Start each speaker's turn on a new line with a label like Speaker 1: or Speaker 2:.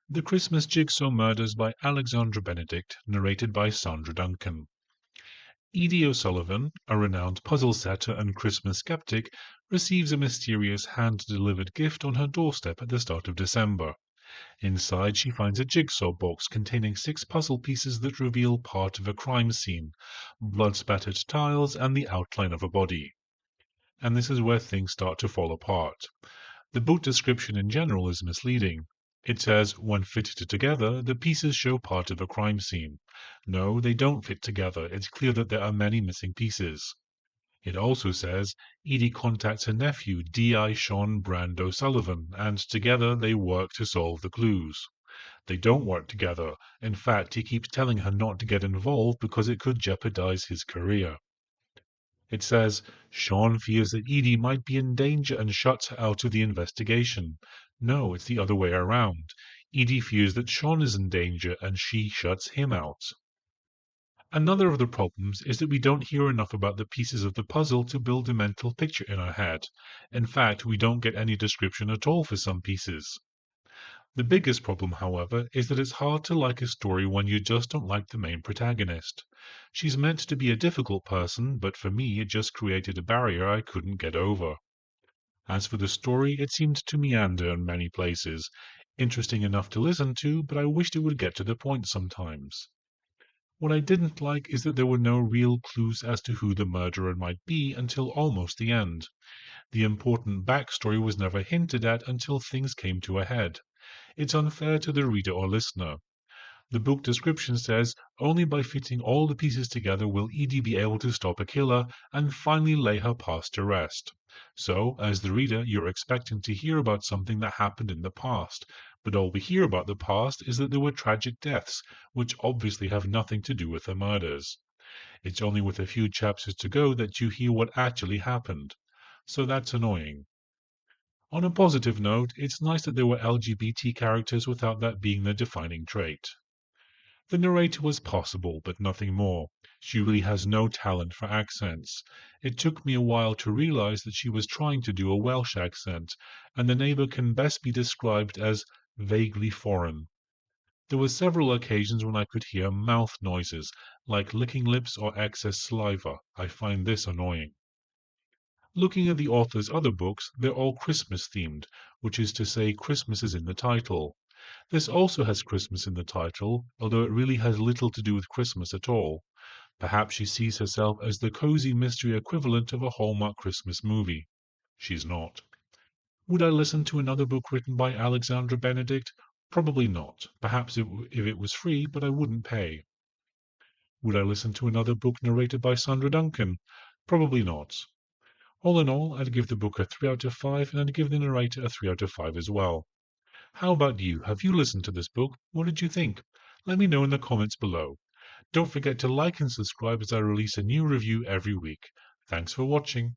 Speaker 1: The Christmas Jigsaw Murders by Alexandra Benedict, narrated by Sandra Duncan. Edie O'Sullivan, a renowned puzzle setter and Christmas skeptic, receives a mysterious hand-delivered gift on her doorstep at the start of December. Inside, she finds a jigsaw box containing 6 puzzle pieces that reveal part of a crime scene, blood-spattered tiles, and the outline of a body. And this is where things start to fall apart. The book description in general is misleading. It says, when fitted together, the pieces show part of a crime scene. No, they don't fit together. It's clear that there are many missing pieces. It also says, Edie contacts her nephew, D.I. Sean Brand O'Sullivan, and together they work to solve the clues. They don't work together. In fact, he keeps telling her not to get involved because it could jeopardize his career. It says, Sean fears that Edie might be in danger and shuts her out of the investigation. No, it's the other way around. Edie fears that Sean is in danger and she shuts him out. Another of the problems is that we don't hear enough about the pieces of the puzzle to build a mental picture in our head. In fact, we don't get any description at all for some pieces. The biggest problem, however, is that it's hard to like a story when you just don't like the main protagonist. She's meant to be a difficult person, but for me it just created a barrier I couldn't get over. As for the story, it seemed to meander in many places, interesting enough to listen to, but I wished it would get to the point sometimes. What I didn't like is that there were no real clues as to who the murderer might be until almost the end. The important backstory was never hinted at until things came to a head. It's unfair to the reader or listener. The book description says, only by fitting all the pieces together will Edie be able to stop a killer and finally lay her past to rest. So, as the reader, you're expecting to hear about something that happened in the past, but all we hear about the past is that there were tragic deaths, which obviously have nothing to do with the murders. It's only with a few chapters to go that you hear what actually happened. So that's annoying. On a positive note, it's nice that there were LGBT characters without that being the defining trait. The narrator was possible, but nothing more. She really has no talent for accents. It took me a while to realize that she was trying to do a Welsh accent, and the neighbor can best be described as vaguely foreign. There were several occasions when I could hear mouth noises, like licking lips or excess saliva. I find this annoying. Looking at the author's other books, they're all Christmas-themed, which is to say Christmas is in the title. This also has Christmas in the title, although it really has little to do with Christmas at all. Perhaps she sees herself as the cozy mystery equivalent of a Hallmark Christmas movie. She's not. Would I listen to another book written by Alexandra Benedict? Probably not. Perhaps if it was free, but I wouldn't pay. Would I listen to another book narrated by Sandra Duncan? Probably not. All in all, I'd give the book a 3 out of 5, and I'd give the narrator a 3 out of 5 as well. How about you? Have you listened to this book? What did you think? Let me know in the comments below. Don't forget to like and subscribe as I release a new review every week. Thanks for watching.